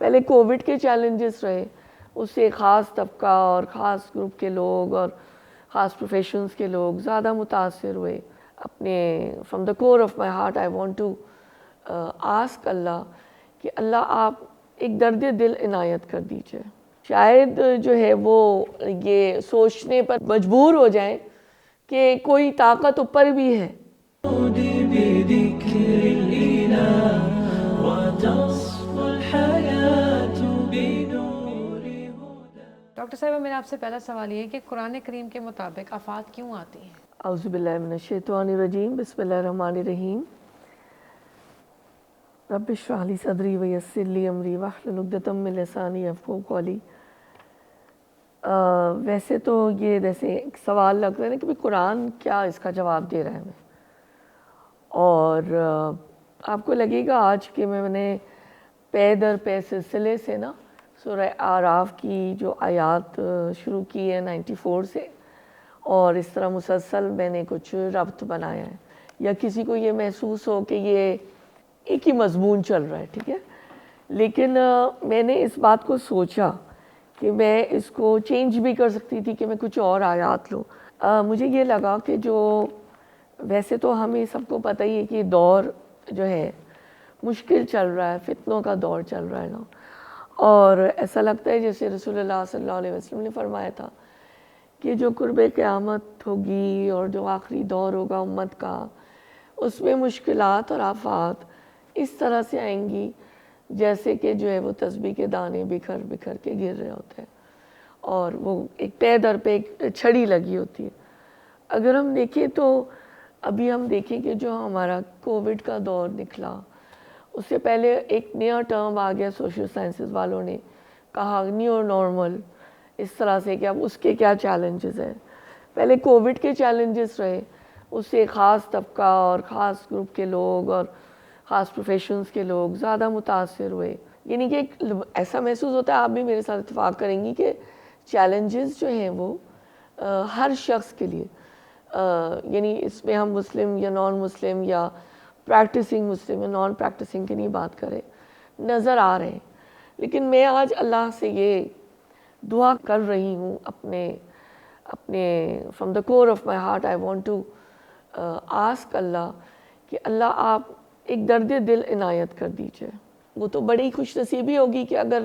پہلے کووڈ کے چیلنجز رہے، اس سے خاص طبقہ اور خاص گروپ کے لوگ اور خاص پروفیشنز کے لوگ زیادہ متاثر ہوئے. اپنے from the core of my heart I want to ask Allah کہ اللہ آپ ایک درد دل عنایت کر دیجئے. شاید جو ہے وہ یہ سوچنے پر مجبور ہو جائیں کہ کوئی طاقت اوپر بھی ہے. ڈاکٹر صاحبہ میرا آپ سے پہلا سوال یہ ہے کہ قرآن کریم کے مطابق آفات کیوں آتی ہیں؟ اعوذ باللہ من الشیطان الرجیم، بسم اللہ الرحمن الرحیم. رب اشرح لی صدری ویسر لی امری واحلل عقدۃ من لسانی یفقہوا قولی. ویسے تو یہ جیسے ایک سوال لگتا ہے نا کہ قرآن کیا اس کا جواب دے رہا ہے ہمیں، اور آپ کو لگے گا آج کہ میں نے پے در پے سلسلے سے نا سورہ اعراف کی جو آیات شروع کی ہے 94 سے، اور اس طرح مسلسل میں نے کچھ ربط بنایا ہے، یا کسی کو یہ محسوس ہو کہ یہ ایک ہی مضمون چل رہا ہے، ٹھیک ہے. لیکن میں نے اس بات کو سوچا کہ میں اس کو چینج بھی کر سکتی تھی کہ میں کچھ اور آیات لوں. مجھے یہ لگا کہ جو ویسے تو ہمیں سب کو پتہ ہی ہے کہ دور جو ہے مشکل چل رہا ہے، فتنوں کا دور چل رہا ہے نا، اور ایسا لگتا ہے جیسے رسول اللہ صلی اللہ علیہ وسلم نے فرمایا تھا کہ جو قرب قیامت ہوگی اور جو آخری دور ہوگا امت کا، اس میں مشکلات اور آفات اس طرح سے آئیں گی جیسے کہ جو ہے وہ تسبیح کے دانے بکھر بکھر کے گر رہے ہوتے ہیں، اور وہ ایک پے در پہ ایک چھڑی لگی ہوتی ہے. اگر ہم دیکھیں تو ابھی ہم دیکھیں کہ جو ہمارا کووڈ کا دور نکلا، اس سے پہلے ایک نیا ٹرم آ گیا سوشل سائنسز والوں نے کہا نیو نارمل، اس طرح سے کہ اب اس کے کیا چیلنجز ہیں. پہلے کووڈ کے چیلنجز رہے، اس سے خاص طبقہ اور خاص گروپ کے لوگ اور خاص پروفیشنز کے لوگ زیادہ متاثر ہوئے. یعنی کہ ایسا محسوس ہوتا ہے، آپ بھی میرے ساتھ اتفاق کریں گی کہ چیلنجز جو ہیں وہ ہر شخص کے لیے، یعنی اس میں ہم مسلم یا نان مسلم یا پریکٹسنگ مسلم یا نان پریکٹسنگ کی نہیں بات کریں، نظر آ رہے ہیں. لیکن میں آج اللہ سے یہ دعا کر رہی ہوں اپنے from the core of my heart I want to ask Allah کہ اللہ آپ ایک درد دل عنایت کر دیجئے. وہ تو بڑی خوش نصیبی ہوگی کہ اگر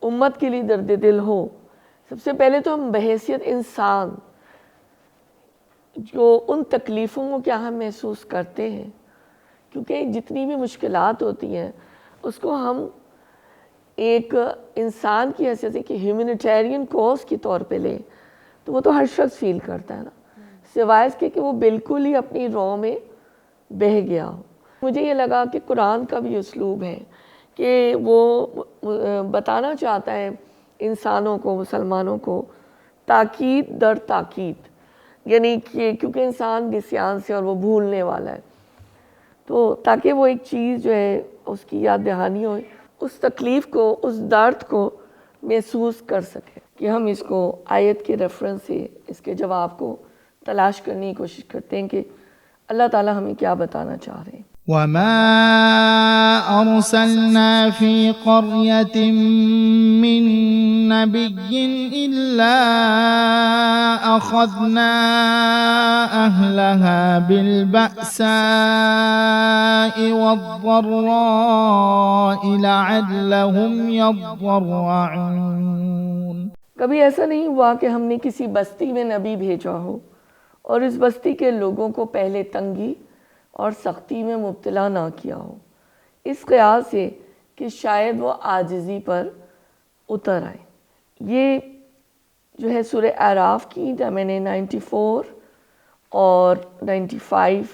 امت کے لیے درد دل ہو. سب سے پہلے تو ہم بحیثیت انسان جو ان تکلیفوں کو کیا ہم محسوس کرتے ہیں، کیونکہ جتنی بھی مشکلات ہوتی ہیں اس کو ہم ایک انسان کی حیثیت سے کہ ہیومینیٹیرین کوز کے طور پہ لیں تو وہ تو ہر شخص فیل کرتا ہے نا، سوائے اس کے کہ وہ بالکل ہی اپنی رو میں بہہ گیا ہو. مجھے یہ لگا کہ قرآن کا بھی اسلوب ہے کہ وہ بتانا چاہتا ہے انسانوں کو، مسلمانوں کو، تاکید در تاکید، یعنی کہ کیونکہ انسان نسیان سے اور وہ بھولنے والا ہے، تو تاکہ وہ ایک چیز جو ہے اس کی یاد دہانی ہو، اس تکلیف کو، اس درد کو محسوس کر سکے. کہ ہم اس کو آیت کے ریفرنس سے اس کے جواب کو تلاش کرنے کی کوشش کرتے ہیں کہ اللہ تعالیٰ ہمیں کیا بتانا چاہ رہے ہیں. وما أرسلنا في قرية من نبي إلا أخذنا أهلها بالبأساء والضراء لعلهم يضرعون. کبھی ایسا نہیں ہوا کہ ہم نے کسی بستی میں نبی بھیجا ہو اور اس بستی کے لوگوں کو پہلے تنگی اور سختی میں مبتلا نہ کیا ہو، اس خیال سے کہ شاید وہ عاجزی پر اتر آئے. یہ جو ہے سورہ اعراف کی میں نے 94 اور 95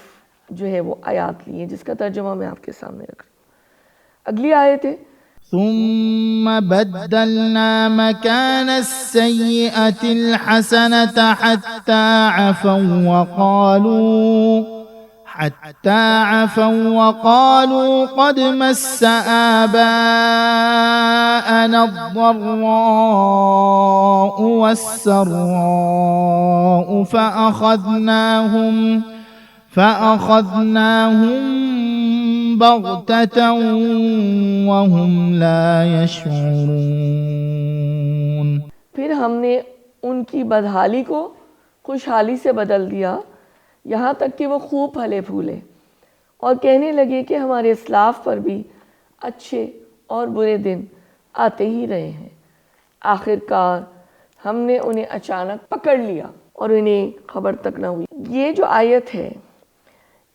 جو ہے وہ آیات لی ہیں، جس کا ترجمہ میں آپ کے سامنے رکھ رہی ہوں. اگلی آیت ہے ثم بدلنا مكان السيئة الحسنة حتى عفوا وقالوا قد مس آباءنا الضراء والسراء فأخذناهم بغتة وهم لا يشعرون. پھر ہم نے ان کی بدحالی کو خوشحالی سے بدل دیا، یہاں تک کہ وہ خوب پھلے پھولے اور کہنے لگے کہ ہمارے اسلاف پر بھی اچھے اور برے دن آتے ہی رہے ہیں، آخر کار ہم نے انہیں اچانک پکڑ لیا اور انہیں خبر تک نہ ہوئی. یہ جو آیت ہے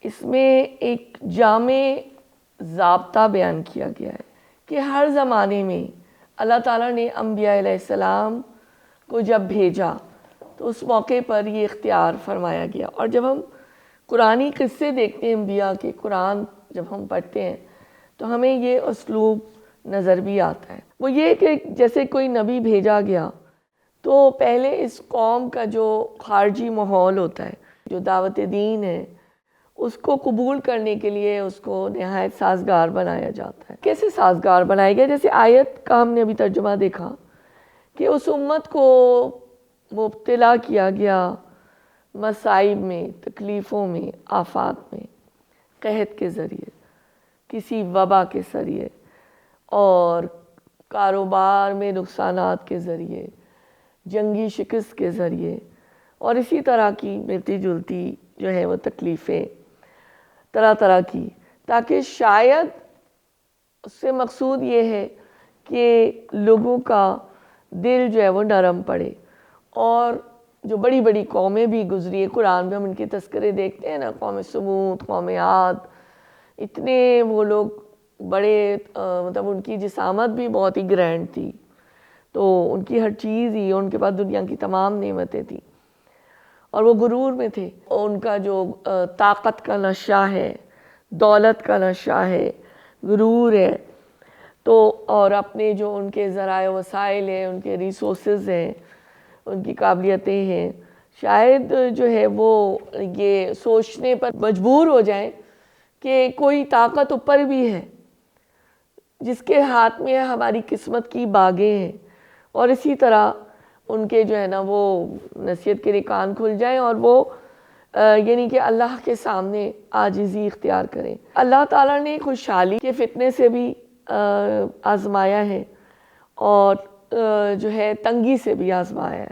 اس میں ایک جامع ضابطہ بیان کیا گیا ہے کہ ہر زمانے میں اللہ تعالیٰ نے انبیاء علیہ السلام کو جب بھیجا تو اس موقع پر یہ اختیار فرمایا گیا. اور جب ہم قرآنی قصے دیکھتے ہیں انبیاء کے، قرآن جب ہم پڑھتے ہیں تو ہمیں یہ اسلوب نظر بھی آتا ہے. وہ یہ کہ جیسے کوئی نبی بھیجا گیا تو پہلے اس قوم کا جو خارجی ماحول ہوتا ہے، جو دعوت دین ہے، اس کو قبول کرنے کے لیے اس کو نہایت سازگار بنایا جاتا ہے. کیسے سازگار بنایا گیا؟ جیسے آیت کا ہم نے ابھی ترجمہ دیکھا کہ اس امت کو مبتلا کیا گیا مصائب میں، تکلیفوں میں، آفات میں، قحط کے ذریعے، کسی وبا کے ذریعے، اور کاروبار میں نقصانات کے ذریعے، جنگی شکست کے ذریعے، اور اسی طرح کی ملتی جلتی جو ہے وہ تکلیفیں طرح طرح کی، تاکہ شاید اس سے مقصود یہ ہے کہ لوگوں کا دل جو ہے وہ نرم پڑے. اور جو بڑی بڑی قومیں بھی گزری ہیں، قرآن میں ہم ان کے تذکرے دیکھتے ہیں نا، قوم سمود، قوم عاد، اتنے وہ لوگ بڑے مطلب ان کی جسامت بھی بہت ہی گرینڈ تھی، تو ان کی ہر چیز ہی، ان کے پاس دنیا کی تمام نعمتیں تھیں اور وہ غرور میں تھے. اور ان کا جو طاقت کا نشہ ہے، دولت کا نشہ ہے، غرور ہے، تو اور اپنے جو ان کے ذرائع وسائل ہیں، ان کے ریسورسز ہیں، ان کی قابلیتیں ہیں، شاید جو ہے وہ یہ سوچنے پر مجبور ہو جائیں کہ کوئی طاقت اوپر بھی ہے جس کے ہاتھ میں ہماری قسمت کی باغیں ہیں، اور اسی طرح ان کے جو ہے نا وہ نصیحت کے لیے کان کھل جائیں اور وہ یعنی کہ اللہ کے سامنے عاجزی اختیار کریں. اللہ تعالیٰ نے خوشحالی کے فتنے سے بھی آزمایا ہے اور جو ہے تنگی سے بھی آزمایا ہے.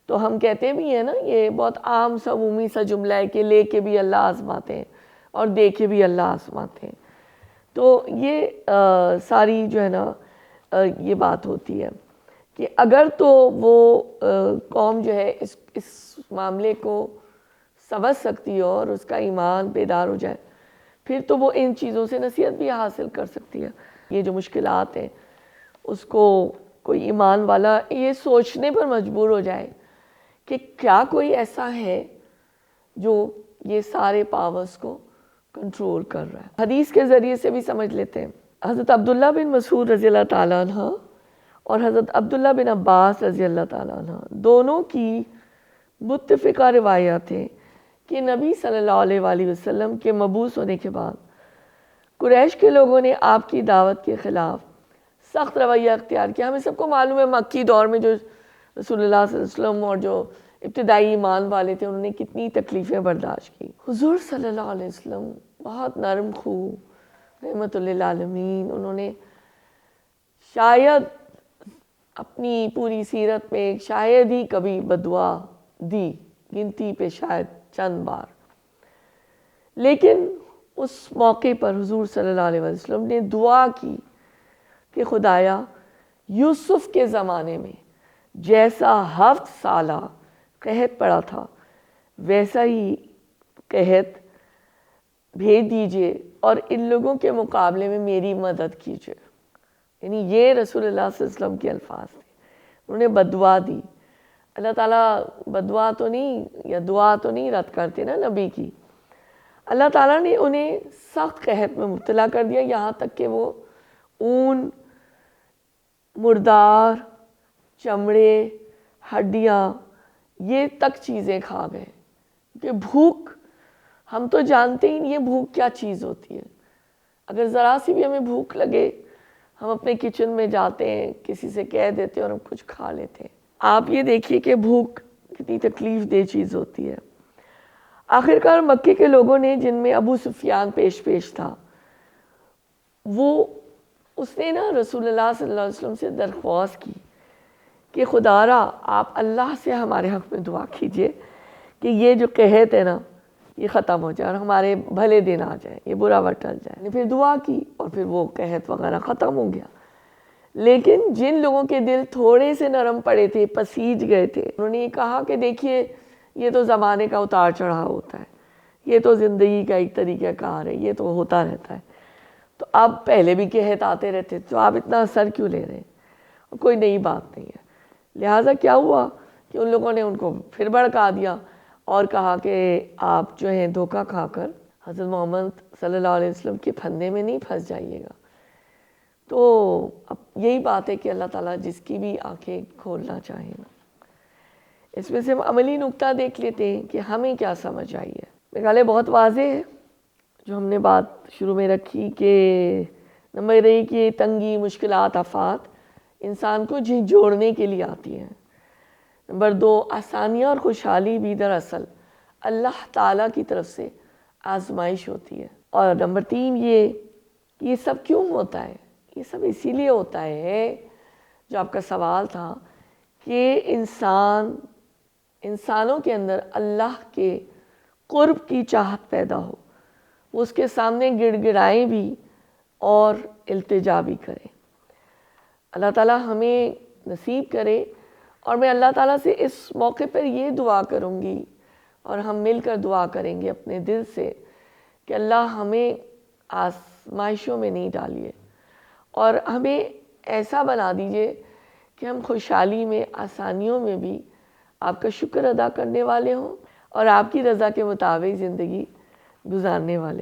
تو ہم کہتے بھی ہیں نا، یہ بہت عام سا عمومی سا جملہ ہے کہ لے کے بھی اللہ آزماتے ہیں اور دے کے بھی اللہ آزماتے ہیں. تو یہ ساری جو ہے نا یہ بات ہوتی ہے کہ اگر تو وہ قوم جو ہے اس معاملے کو سمجھ سکتی ہو اور اس کا ایمان بیدار ہو جائے، پھر تو وہ ان چیزوں سے نصیحت بھی حاصل کر سکتی ہے. یہ جو مشکلات ہیں اس کو کوئی ایمان والا یہ سوچنے پر مجبور ہو جائے کہ کیا کوئی ایسا ہے جو یہ سارے پاورز کو کنٹرول کر رہا ہے. حدیث کے ذریعے سے بھی سمجھ لیتے ہیں. حضرت عبداللہ بن مسعود رضی اللہ تعالیٰ عنہ اور حضرت عبداللہ بن عباس رضی اللہ تعالیٰ عنہ دونوں کی متفقہ روایات ہیں کہ نبی صلی اللہ علیہ وآلہ وسلم کے مبعوث ہونے کے بعد قریش کے لوگوں نے آپ کی دعوت کے خلاف سخت رویہ اختیار کیا. ہمیں سب کو معلوم ہے مکی دور میں جو رسول اللہ صلی اللہ علیہ وسلم اور جو ابتدائی ایمان والے تھے انہوں نے کتنی تکلیفیں برداشت کی. حضور صلی اللہ علیہ وسلم بہت نرم خو، رحمت للعالمین، انہوں نے شاید اپنی پوری سیرت میں شاید ہی کبھی بدعا دی، گنتی پہ شاید چند بار، لیکن اس موقع پر حضور صلی اللہ علیہ وسلم نے دعا کی کہ خدایا یوسف کے زمانے میں جیسا 7 سالہ قحط پڑا تھا ویسا ہی قحط بھیج دیجئے اور ان لوگوں کے مقابلے میں میری مدد کیجئے. یعنی یہ رسول اللہ صلی اللہ علیہ وسلم کے الفاظ تھے. انہوں نے بددعا دی. اللہ تعالیٰ بددعا تو نہیں یا دعا تو نہیں رد کرتے نا نبی کی. اللہ تعالیٰ نے انہیں سخت قحط میں مبتلا کر دیا، یہاں تک کہ وہ اون، مردار، چمڑے، ہڈیاں، یہ تک چیزیں کھا گئے. کہ بھوک ہم تو جانتے ہی نہیں یہ بھوک کیا چیز ہوتی ہے. اگر ذرا سی بھی ہمیں بھوک لگے ہم اپنے کچن میں جاتے ہیں، کسی سے کہہ دیتے ہیں اور ہم کچھ کھا لیتے ہیں. آپ یہ دیکھیے کہ بھوک کتنی تکلیف دہ چیز ہوتی ہے. آخرکار مکے کے لوگوں نے، جن میں ابو سفیان پیش تھا، وہ اس نے نا رسول اللہ صلی اللہ علیہ وسلم سے درخواست کی کہ خدا را آپ اللہ سے ہمارے حق میں دعا کیجئے کہ یہ جو قحط ہے نا یہ ختم ہو جائے اور ہمارے بھلے دن آ جائے، یہ برا وقت ٹل جائے۔ پھر دعا کی اور پھر وہ قحط وغیرہ ختم ہو گیا۔ لیکن جن لوگوں کے دل تھوڑے سے نرم پڑے تھے، پسیج گئے تھے، انہوں نے یہ کہا کہ دیکھیے یہ تو زمانے کا اتار چڑھاؤ ہوتا ہے، یہ تو زندگی کا ایک طریقہ کار ہے، یہ تو ہوتا رہتا ہے، تو اب پہلے بھی قحط آتے رہتے تو آپ اتنا اثر کیوں لے رہے ہیں، کوئی نئی بات نہیں ہے۔ لہٰذا کیا ہوا کہ ان لوگوں نے ان کو پھر بھڑکا دیا اور کہا کہ آپ جو ہیں دھوکہ کھا کر حضرت محمد صلی اللہ علیہ وسلم کے پھندے میں نہیں پھنس جائیے گا۔ تو اب یہی بات ہے کہ اللہ تعالیٰ جس کی بھی آنکھیں کھولنا چاہے نا۔ اس میں سے ہم عملی نکتہ دیکھ لیتے ہیں کہ ہمیں کیا سمجھ آئی ہے۔ میرے خیال ہے بہت واضح ہے جو ہم نے بات شروع میں رکھی کہ نمبر 1 یہ تنگی، مشکلات، آفات انسان کو جوڑنے کے لیے آتی ہیں۔ نمبر 2 آسانیاں اور خوشحالی بھی دراصل اللہ تعالیٰ کی طرف سے آزمائش ہوتی ہے۔ اور نمبر 3 یہ سب کیوں ہوتا ہے؟ یہ سب اسی لیے ہوتا ہے جو آپ کا سوال تھا کہ انسانوں کے اندر اللہ کے قرب کی چاہت پیدا ہو، وہ اس کے سامنے گڑ گڑائیں بھی اور التجا بھی کریں۔ اللہ تعالیٰ ہمیں نصیب کرے، اور میں اللہ تعالیٰ سے اس موقع پر یہ دعا کروں گی اور ہم مل کر دعا کریں گے اپنے دل سے کہ اللہ ہمیں آزمائشوں میں نہیں ڈالیے اور ہمیں ایسا بنا دیجئے کہ ہم خوشحالی میں، آسانیوں میں بھی آپ کا شکر ادا کرنے والے ہوں اور آپ کی رضا کے مطابق زندگی گزارنے والے